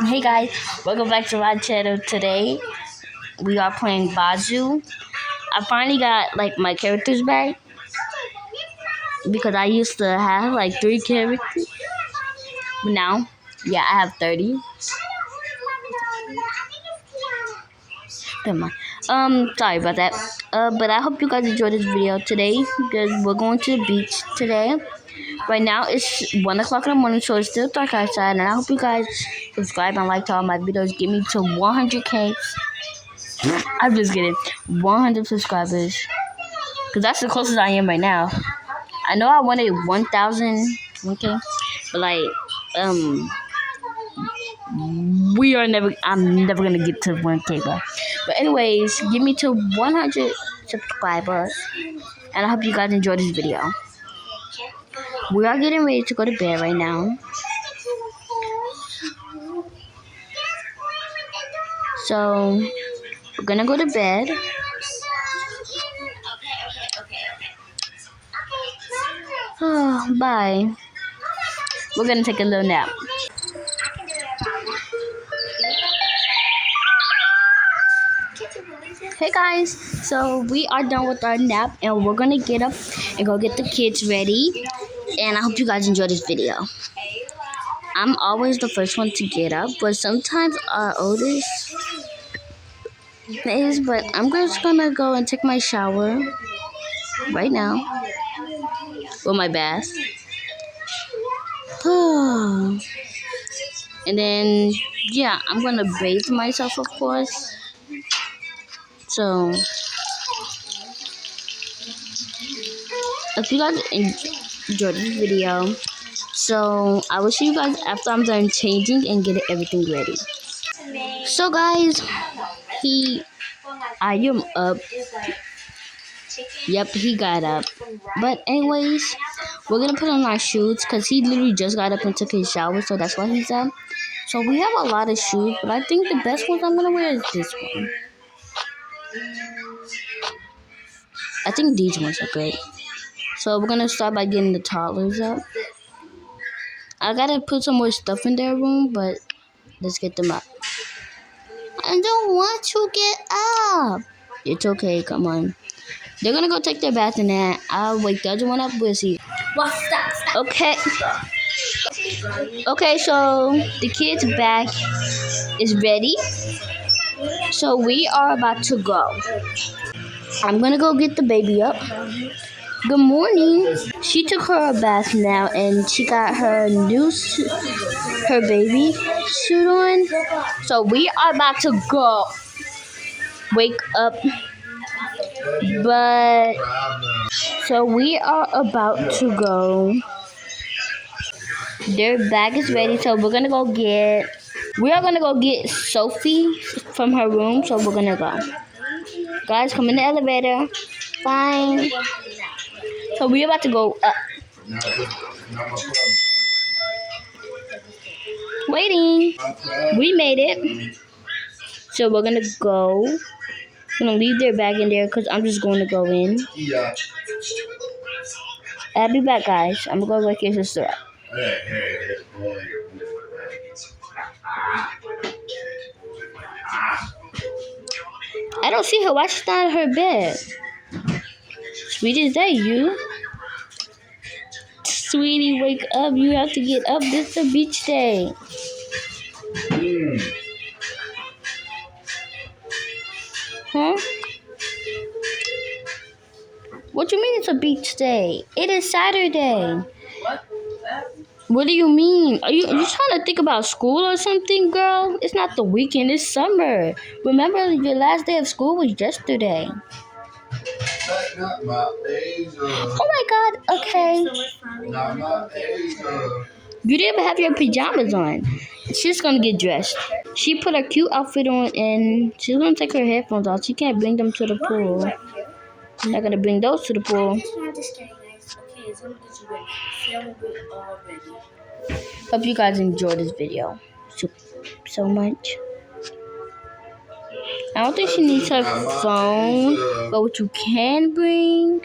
Hey guys, welcome back to my channel. Today we are playing Bazoo. I finally got like my characters back because I used to have like 3 characters. But now, yeah, I have 30. Come on. Sorry about that. But I hope you guys enjoyed this video today because we're going to the beach today. Right now it's 1 o'clock in the morning, so it's still dark outside. And I hope you guys subscribe and like to all my videos. Get me to 100K. I'm just kidding. 100 subscribers. Because that's the closest I am right now. I know I wanted 1,000. Okay. But like, I'm never going to get to 1K, bro. But anyways, give me to 100 subscribers. And I hope you guys enjoyed this video. We are getting ready to go to bed right now. So, we're going to go to bed. Oh, bye. We're going to take a little nap. Hey guys, so we are done with our nap and we're gonna get up and go get the kids ready. And I hope you guys enjoy this video. I'm always the first one to get up, but sometimes our oldest is. But I'm just gonna go and take my shower right now. With my bath. And then, yeah, I'm gonna bathe myself, of course. So, if you guys enjoyed this video, so I will see you guys after I'm done changing and getting everything ready. So guys, I am up. Yep, he got up. But anyways, we're gonna put on our shoes because he literally just got up and took his shower, so that's why he's up. So we have a lot of shoes, but I think the best ones I'm gonna wear is this one. I think these ones are great. So we're gonna start by getting the toddlers up. I gotta put some more stuff in their room, but let's get them up. I don't want to get up. It's okay, come on. They're gonna go take their bath and then I'll wake the other one up. We'll see. Well, stop. Okay. Okay, so the kids' bag is ready. So we are about to go. I'm gonna go get the baby up. Good morning. She took her bath now and she got her her baby suit on. So we are about to go. Wake up. But so we are about to go. Their bag is ready, so we are gonna go get Sophie from her room, so we're gonna go. Guys, come in the elevator. Fine. So we're about to go up. Waiting. We made it. So we're gonna go. I'm gonna leave their bag in there because I'm just going to go in. I'll be back, guys. I'm gonna go wake your sister up. I don't see her. Why she's not in her bed? Sweetie, is that you? Sweetie, wake up. You have to get up. This is a beach day. Huh? What do you mean it's a beach day? It is Saturday. What do you mean? Are you trying to think about school or something, girl? It's not the weekend. It's summer. Remember, your last day of school was yesterday. Oh my God. Okay. You didn't even have your pajamas on. She's gonna get dressed. She put a cute outfit on and she's gonna take her headphones off. She can't bring them to the pool. I'm not gonna bring those to the pool. I just wanted to stay, guys. Okay, so I'm gonna get you ready. Film it already. Hope you guys enjoyed this video so much. I don't think she needs her phone, but what you can bring.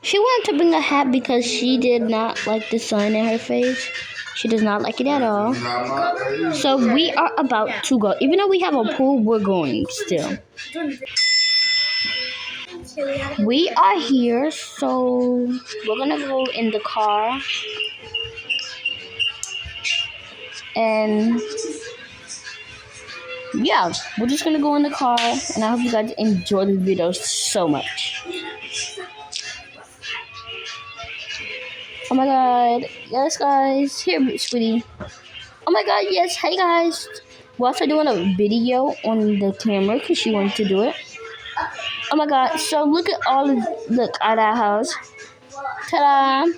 She wanted to bring a hat because she did not like the sun in her face. She does not like it at all. So we are about to go. Even though we have a pool, we're going still. We are here, so we're gonna go in the car. And yeah, we're just gonna go in the car. And I hope you guys enjoy the video so much. Oh my god. Yes, guys. Here, sweetie. Oh my god, yes. Hey, guys. We're also doing a video on the camera because she wanted to do it. Oh my god. So look at look at our house. Ta-da.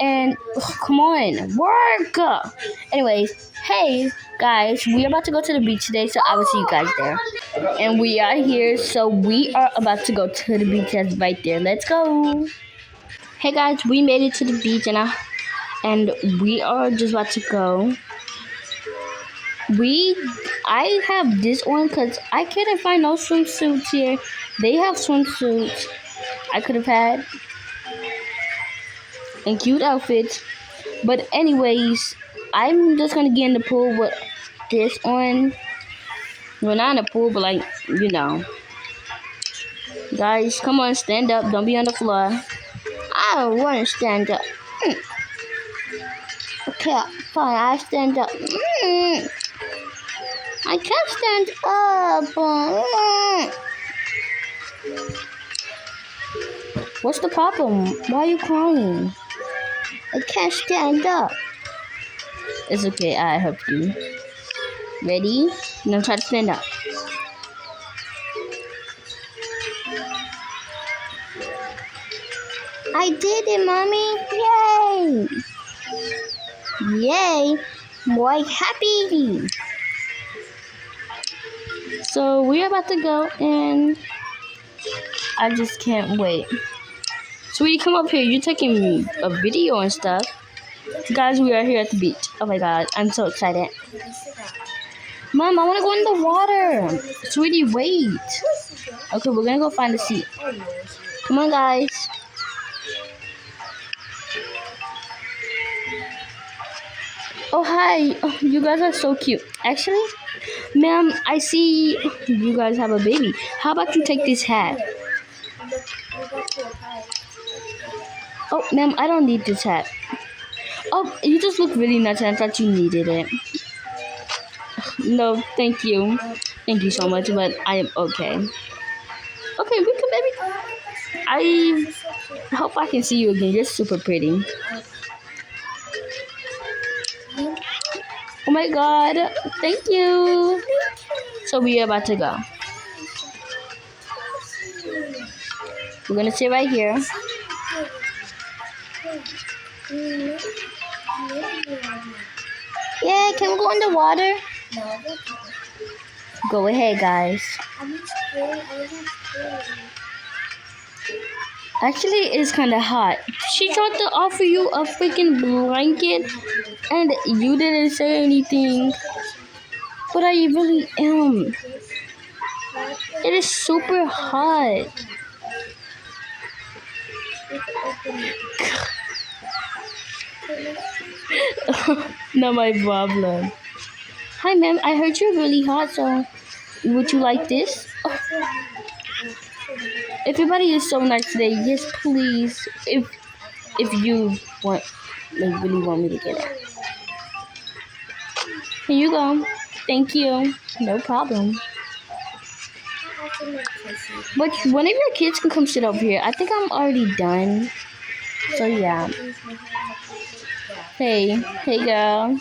And come on, work. Anyways, hey, guys. We're about to go to the beach today, so I will see you guys there. And we are here, so we are about to go to the beach that's right there. Let's go. Hey, guys. We made it to the beach, and we are just about to go. I have this on because I couldn't find no swimsuits here. They have swimsuits I could have had and cute outfits. But anyways, I'm just gonna get in the pool with this on. Well, not in the pool, but like, you know. Guys, come on, stand up. Don't be on the floor. I don't want to stand up. Okay, fine, I stand up. I can't stand up. What's the problem? Why are you crying? I can't stand up. It's okay, I help you. Ready? Now try to stand up. I did it, Mommy. Yay! Yay! Boy, happy. So we're about to go, and I just can't wait. Sweetie, come up here. You're taking a video and stuff. Guys, we are here at the beach. Oh my god, I'm so excited. Mom, I want to go in the water. Sweetie, wait. Okay, we're gonna go find a seat. Come on, guys. Oh, hi. Oh, you guys are so cute. Actually, ma'am, I see you guys have a baby. How about you take this hat? Oh, ma'am, I don't need this hat. Oh, you just look really nice, and I thought you needed it. No, thank you. Thank you so much, but I am okay. Okay, we can maybe... I hope I can see you again. You're super pretty. Oh my god, thank you. So we are about to go. We're gonna sit right here. Yeah, can we go in the water? Go ahead, guys. Actually, it's kind of hot. She tried to offer you a freaking blanket, and you didn't say anything. But I really am. It is super hot. Not my problem. Hi, ma'am. I heard you're really hot, so would you like this? Oh. Everybody is so nice today. Yes, please. If you want, like, really want me to get it. Here you go. Thank you. No problem. But one of your kids can come sit over here. I think I'm already done. So yeah. Hey girl.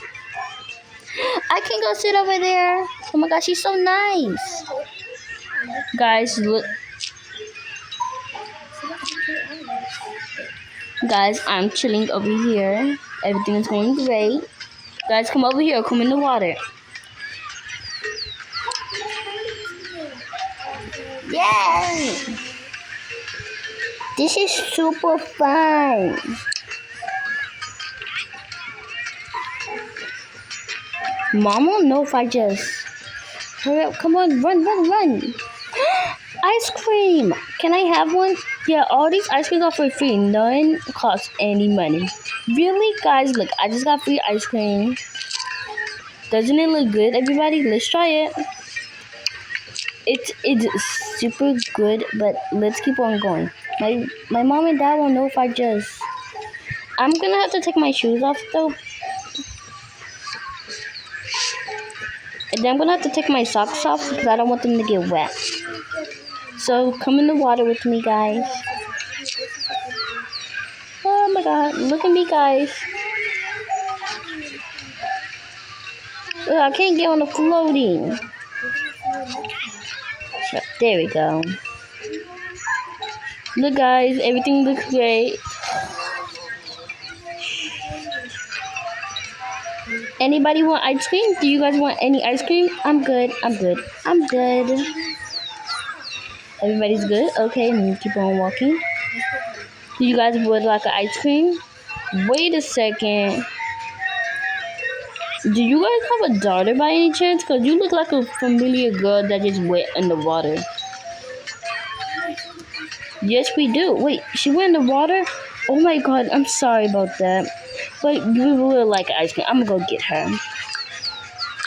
I can go sit over there. Oh my gosh, she's so nice. Guys, look. Guys, I'm chilling over here. Everything is going great. Guys, come over here. Come in the water. Yay! This is super fun. Mom won't know if I just... Hurry up, come on, run. Ice cream. Can I have one? Yeah, all these ice creams are for free. None cost any money. Really, guys? Look, I just got free ice cream. Doesn't it look good, everybody? Let's try it. It's super good, but let's keep on going. My mom and dad won't know if I just. I'm gonna have to take my shoes off though, and then I'm gonna have to take my socks off because I don't want them to get wet. So come in the water with me, guys. Oh my god, look at me, guys. Ugh, I can't get on the floating. So, there we go. Look, guys, everything looks great. Anybody want ice cream? Do you guys want any ice cream? I'm good. I'm good. I'm good. Everybody's good? Okay, let me keep on walking. Do you guys would like an ice cream? Wait a second. Do you guys have a daughter by any chance? Because you look like a familiar girl that just went in the water. Yes, we do. Wait, she went in the water? Oh my god, I'm sorry about that. But we would like ice cream. I'm gonna go get her.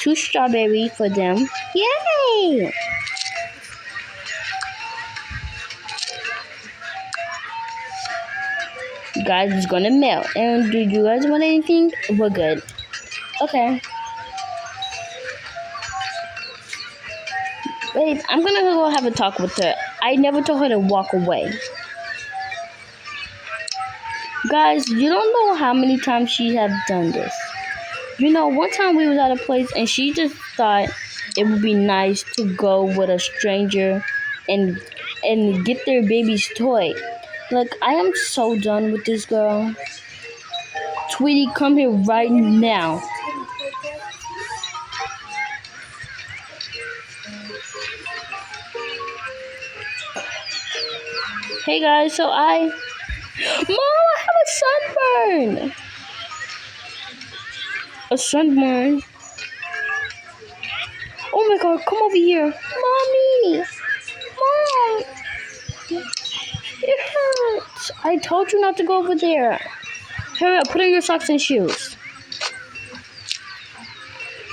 2 strawberry for them. Yay! Guys, it's gonna melt. And do you guys want anything? We're good. Okay. Wait, I'm gonna go have a talk with her. I never told her to walk away. Guys, you don't know how many times she have done this. You know, one time we was at a place and she just thought it would be nice to go with a stranger and get their baby's toy. Like, I am so done with this girl. Tweety, come here right now. Hey guys, so Mom, I have a sunburn. A sunburn? Oh my god, come over here. Mommy! Mom! It hurts. I told you not to go over there. Hurry up, put on your socks and shoes.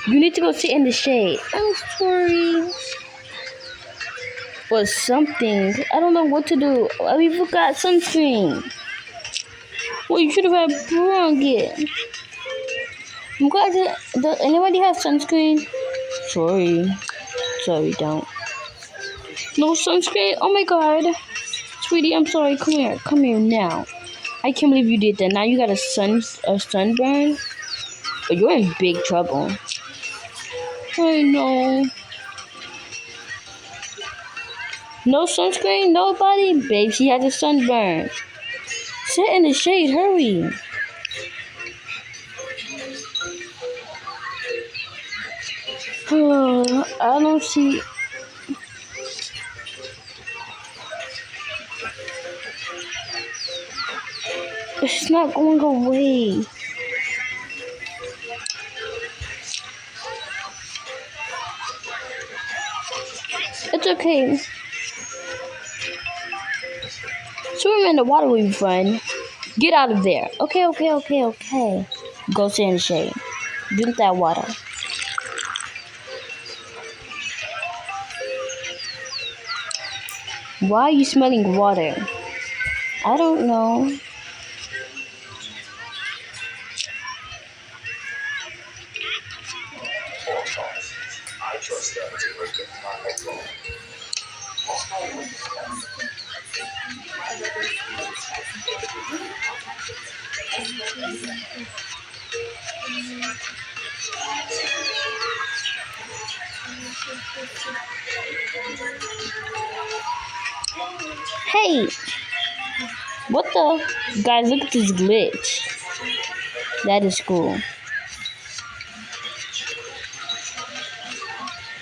You need to go sit in the shade. I'm sorry. Or something. I don't know what to do. We forgot sunscreen. Well, you should have had bronchitis. I'm glad does anybody have sunscreen? Sorry, don't. No sunscreen? Oh my god. Sweetie, I'm sorry. Come here now. I can't believe you did that. Now you got a sunburn? Oh, you're in big trouble. I know. No sunscreen? Nobody? Babe, she has a sunburn. Sit in the shade, hurry. I don't see. It's not going away. It's okay. Swimming in the water will be fun. Get out of there. Okay. Go sit in the shade. Drink that water. Why are you smelling water? I don't know. Hey! What the? Guys, look at this glitch. That is cool.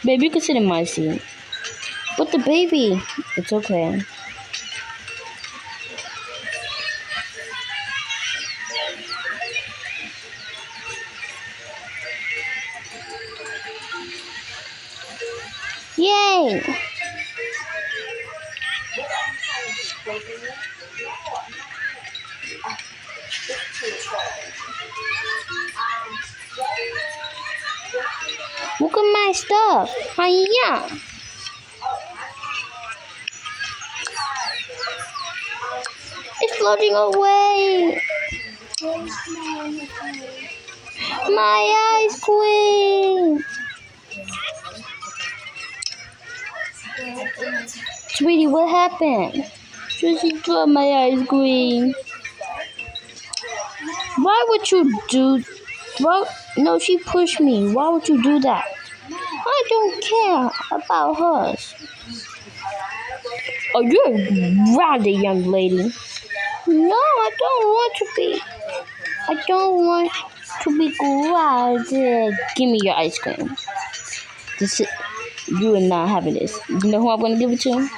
Baby, you can sit in my seat. But the baby, it's okay. Yay! Look at my stuff. Hiya. It's floating away. My ice queen. Sweetie, what happened? She dropped my ice cream. Why would you do? Well, no, she pushed me. Why would you do that? I don't care about hers. Oh, you're rather young lady. No, I don't want to be. I don't want to be grounded. Give me your ice cream. This is, you are not having this. You know who I'm going to give it to?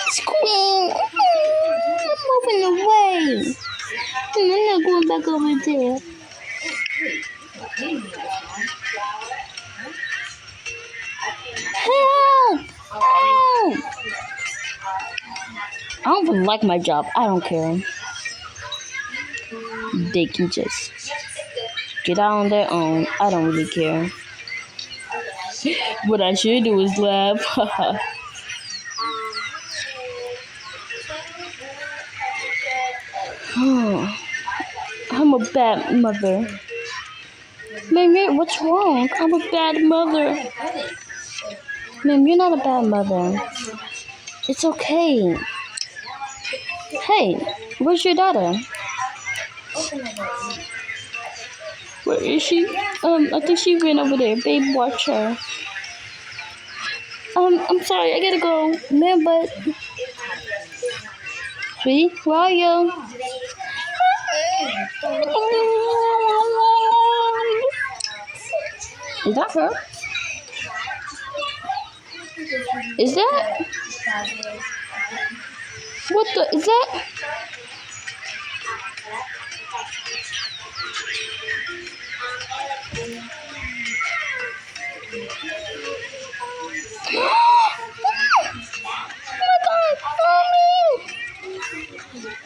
Ice cream. I'm moving away. I'm not going back over there. Help! Help! I don't even like my job. I don't care. They can just get out on their own. I don't really care. What I should do is laugh. I'm a bad mother. Ma'am, what's wrong? I'm a bad mother. Ma'am, you're not a bad mother. It's okay. Hey, where's your daughter? Where is she? I think she ran over there. Babe, watch her. I'm sorry, I gotta go. Man, but... Sweetie, where are you? Is that her? Is that? What the? Is that?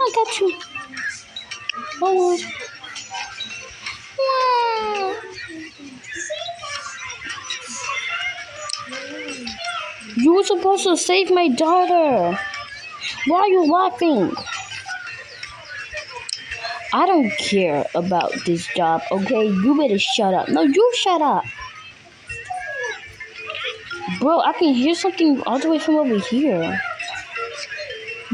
I got you. Oh. Wow. You were supposed to save my daughter. Why are you laughing? I don't care about this job, okay? You better shut up. No, you shut up. Bro, I can hear something all the way from over here.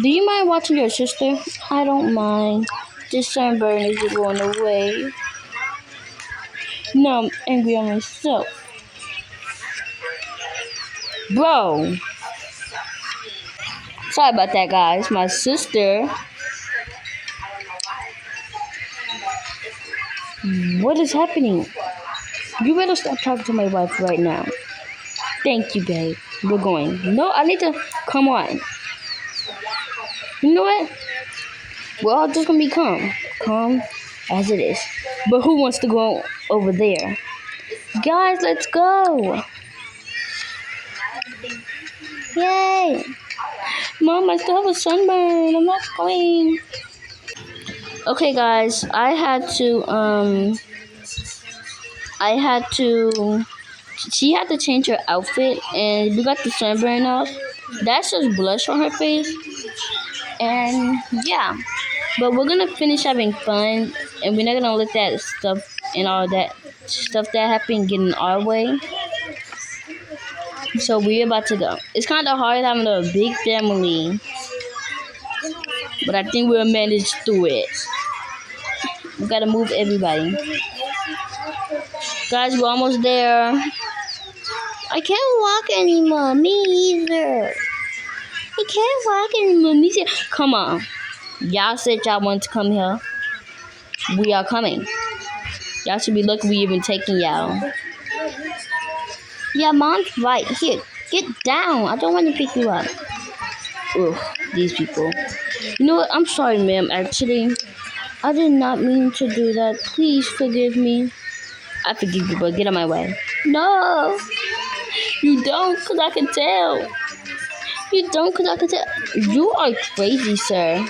Do you mind watching your sister? I don't mind. This sunburn is going away. Now I'm angry on myself. Bro. Sorry about that, guys. My sister. What is happening? You better stop talking to my wife right now. Thank you, babe. We're going. No, I need to. Come on. You know what? We're all just gonna be calm. Calm as it is. But who wants to go over there? Guys, let's go. Yay. Mom, I still have a sunburn. I'm not going. Okay, guys. I had to, she had to change her outfit, and we got the sunburn off. That's just blush on her face. And yeah, but we're gonna finish having fun, and we're not gonna let that stuff and all that stuff that happened get in our way. So we're about to go. It's kind of hard having a big family, but I think we'll manage through it. We gotta move everybody. Guys, we're almost there. I can't walk anymore. Me either. I can't walk anymore. Me either. Come on. Y'all said y'all wanted to come here. We are coming. Y'all should be lucky we even taking y'all. Yeah, Mom's right. Here, get down. I don't want to pick you up. Ugh, these people. You know what? I'm sorry, ma'am. Actually, I did not mean to do that. Please forgive me. I forgive you, but get out of my way. No. You don't, because I can tell. You don't, because I can tell. You are crazy, sir.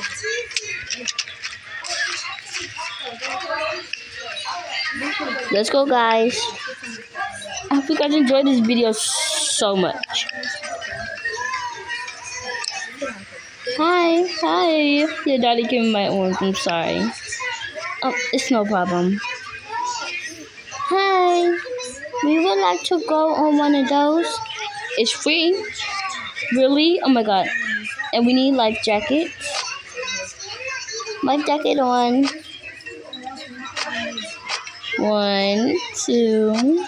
Let's go, guys. I hope you guys enjoyed this video so much. Hi. Your daddy gave me my orange. I'm sorry. Oh, it's no problem. Hi. We would like to go on one of those. It's free. Really? Oh my god. And we need life jackets. Life jacket on. 1, 2.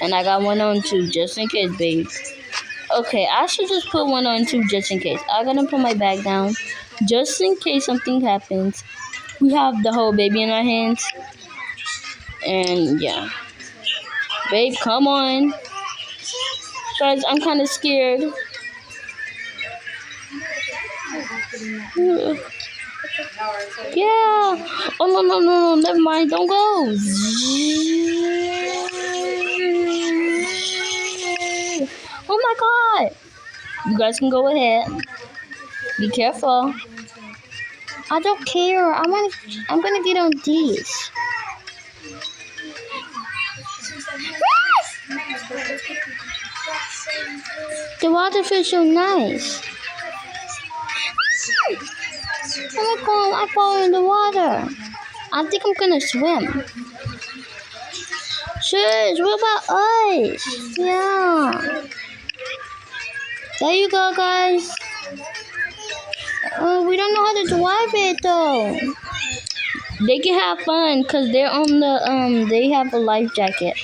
And I got one on too, just in case, babe. Okay, I should just put one on too, just in case. I'm gonna put my bag down, just in case something happens. We have the whole baby in our hands. And yeah. Babe, come on. Guys, I'm kind of scared. Yeah. Oh, no. Never mind. Don't go. Oh, my God. You guys can go ahead. Be careful. I don't care. I'm going to get on these. The water feels so nice. Oh my god, I fall in the water. I think I'm gonna swim. Shush, what about us? Yeah. There you go, guys. We don't know how to drive it though. They can have fun because they're on the they have a life jacket.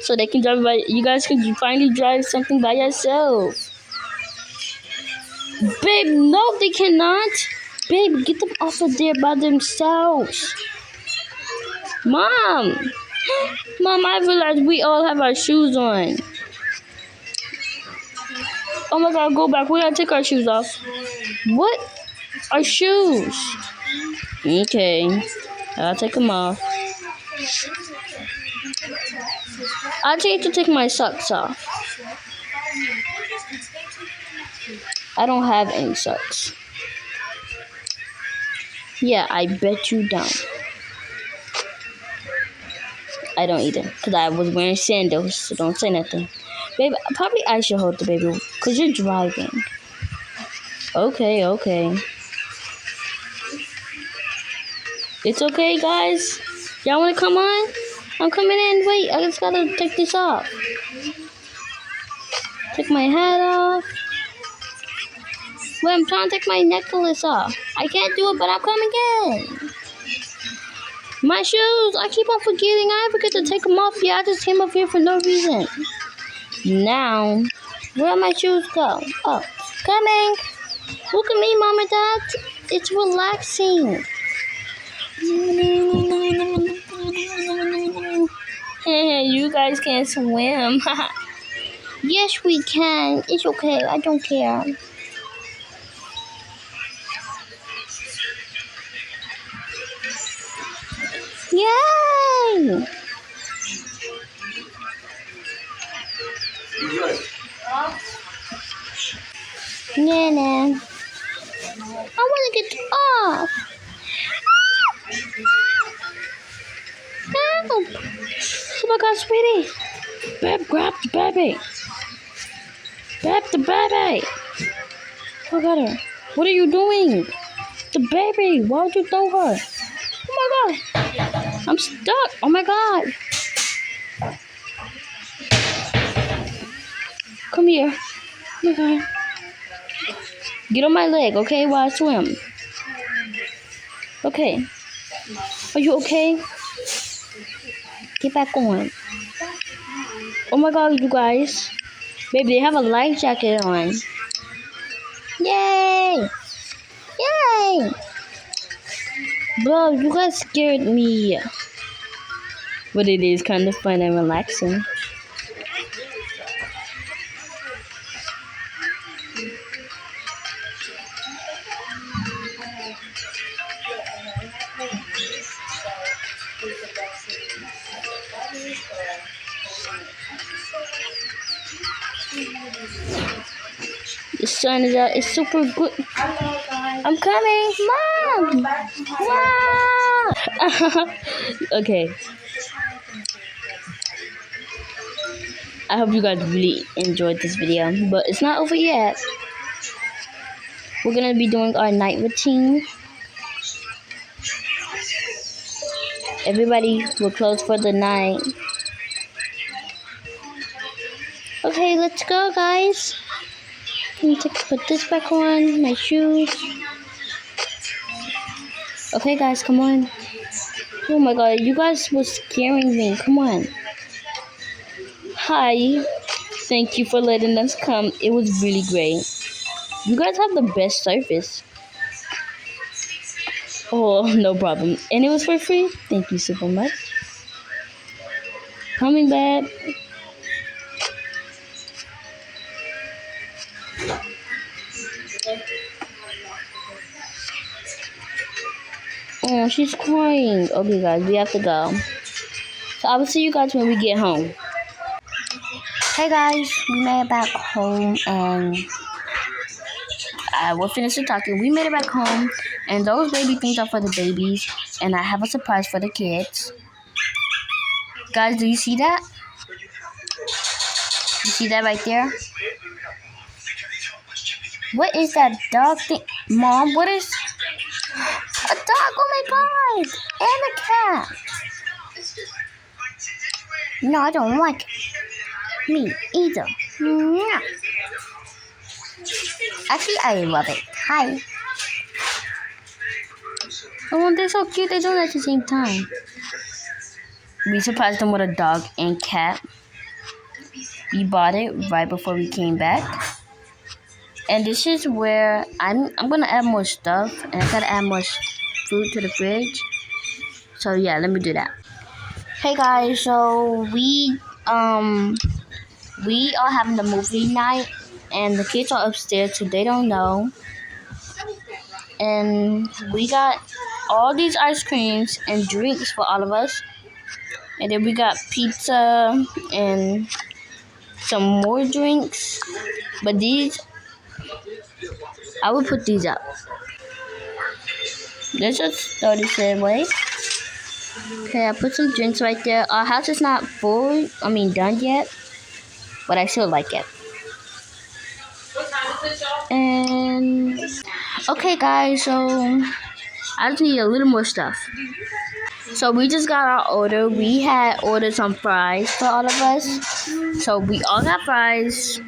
So they can drive by. You guys can finally drive something by yourself. Babe, no, they cannot. Babe, get them off of there by themselves. Mom, I realized we all have our shoes on. Oh my god, go back. We gotta take our shoes off. What? Our shoes. Okay, I'll take them off. I need to take my socks off. I don't have any socks. Yeah, I bet you don't. I don't either, because I was wearing sandals, so don't say nothing. Babe, probably I should hold the baby, because you're driving. Okay. It's okay, guys. Y'all want to come on? I'm coming in. Wait, I just gotta take this off. Take my hat off. Wait, I'm trying to take my necklace off. I can't do it, but I'm coming in. My shoes. I keep on forgetting. I forget to take them off. Yeah, I just came up here for no reason. Now, where my shoes go? Oh, coming. Look at me, Mom and Dad. It's relaxing. You guys can't swim. Yes, we can. It's okay. I don't care. Yay! Nana, I want to get off. Help! Oh my god, sweetie. Babe, grab the baby. Grab the baby. I got her. What are you doing? The baby. Why would you throw her? Oh my god. I'm stuck. Oh my god. Come here. Oh my god. Get on my leg, okay, while I swim. Okay. Are you okay? Get back on. Oh my god, you guys. Baby, they have a life jacket on. Yay! Yay! Bro, you guys scared me. But it is kind of fun and relaxing. The sun is out. It's super good. Hello, guys. I'm coming, Mom. Wow. Okay. I hope you guys really enjoyed this video, but it's not over yet. We're gonna be doing our night routine. Everybody, we're closed for the night. Okay, let's go, guys. I need to put this back on, my shoes. Okay, guys, come on. Oh my god, you guys were scaring me. Come on. Hi. Thank you for letting us come. It was really great. You guys have the best service. Oh, no problem. And it was for free? Thank you so much. Coming back. Oh, she's crying. Okay, guys, we have to go. So I will see you guys when we get home. Hey guys, we made it back home and we're finishing talking. We made it back home and those baby things are for the babies and I have a surprise for the kids. Guys, do you see that? You see that right there? What is that dog thing? Mom, what is... A dog, oh my god! And a cat! No, I don't like it. Me either. Yeah. Actually, I love it. Hi. Oh, they're so cute. They're doing it at the same time. We surprised them with a dog and cat. We bought it right before we came back. And this is where I'm gonna add more stuff. And I gotta add more food to the fridge. So yeah, let me do that. Hey guys, so we are having the movie night and the kids are upstairs so they don't know. And we got all these ice creams and drinks for all of us. And then we got pizza and some more drinks. But these, I will put these up. Let's just start the same way. Okay, I put some drinks right there. Our house is not done yet. But I still like it. And okay guys, so I just need a little more stuff. So we just got our order. We had ordered some fries for all of us. So we all got fries.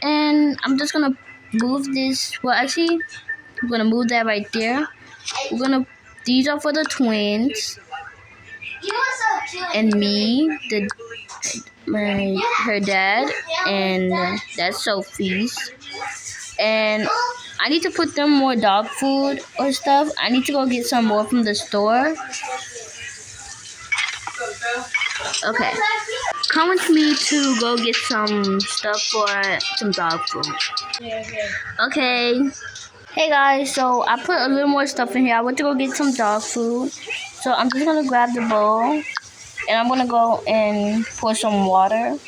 And I'm just gonna move this. Well, actually, I'm gonna move that right there. These are for the twins. And me, her dad, and that's Sophie's. And I need to put them more dog food or stuff. I need to go get some more from the store. Okay. Come with me to go get some stuff for some dog food. Okay. Hey guys, so I put a little more stuff in here. I went to go get some dog food. So I'm just gonna grab the bowl. And I'm gonna go and pour some water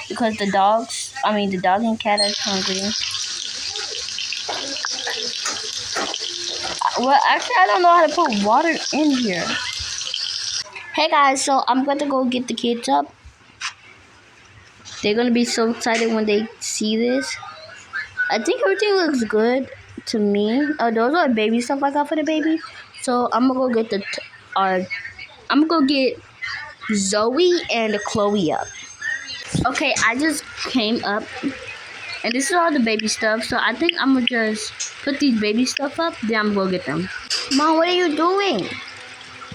because the dog and cat are hungry. Well, actually, I don't know how to put water in here. Hey guys, so I'm going to go get the kids up. They're gonna be so excited when they see this. I think everything looks good to me. Oh, those are baby stuff I got for the baby. So I'm gonna go get Zoe and Chloe up. Okay, I just came up and this is all the baby stuff. So I think I'm gonna just put these baby stuff up, then I'm gonna go get them. Mom, what are you doing?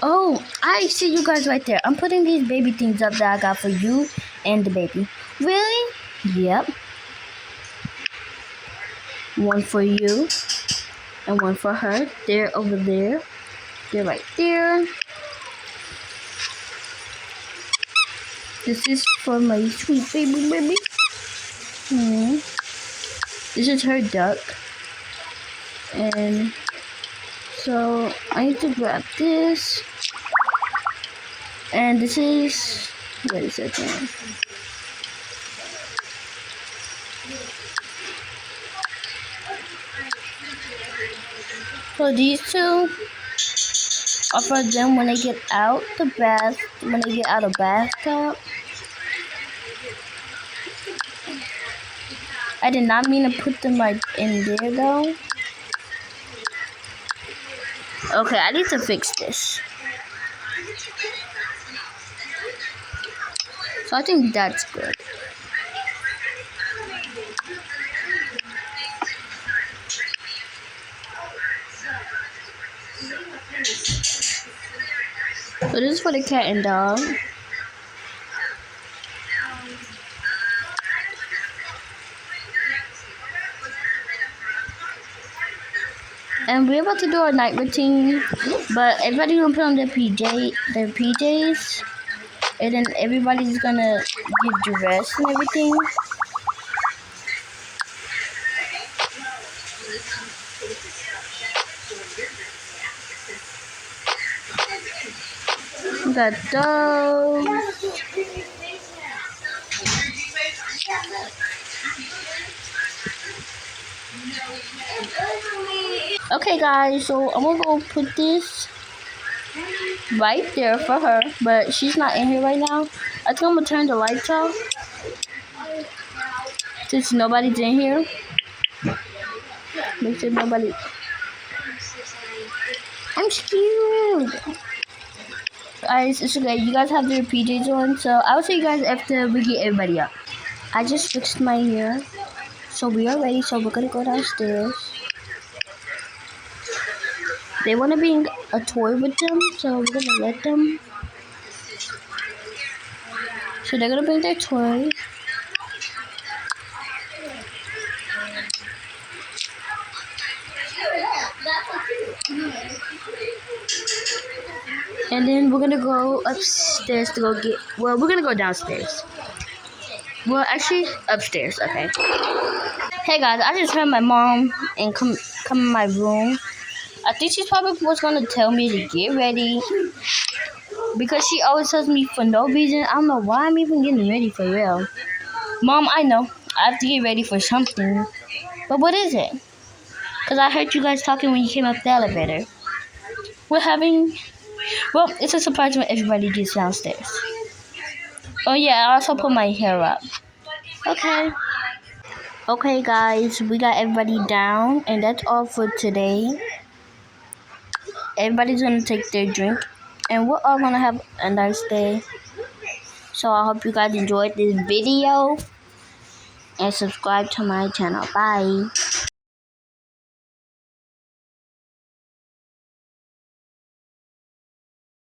Oh, I see you guys right there. I'm putting these baby things up that I got for you and the baby. Really? Yep. One for you and one for her. They're over there. They're right there. This is for my sweet baby. This is her duck. And so I need to grab this. And this is, wait a second. So these two are for them when they get out the bath, when they get out of bathtub. I did not mean to put them right in there though. Okay, I need to fix this. So I think that's good. So this is for the cat and dog. And we're about to do our night routine, but everybody's gonna put on their PJs, and then everybody's gonna get dressed and everything. We got those. Okay, guys, so I'm gonna go put this right there for her, but she's not in here right now. I think I'm gonna turn the lights off since nobody's in here. Make sure nobody. I'm scared. Guys, it's okay. You guys have your PJs on, so I'll see you guys after we get everybody up. I just fixed my hair, so we are ready. So we're gonna go downstairs. They want to bring a toy with them, so we're gonna let them. So they're gonna bring their toy. And then we're gonna go upstairs to go get. Well, we're gonna go downstairs. Well, actually, upstairs. Okay. Hey guys, I just heard my mom and come in my room. I think she's probably was gonna tell me to get ready because she always tells me for no reason. I don't know why I'm even getting ready for real. Mom, I know I have to get ready for something, but what is it? Cause I heard you guys talking when you came up the elevator. We're having. Well, it's a surprise when everybody gets downstairs. Oh yeah, I also put my hair up. Okay. Okay guys, we got everybody down and that's all for today. Everybody's gonna take their drink and we're all gonna have a nice day. So I hope you guys enjoyed this video and subscribe to my channel. Bye.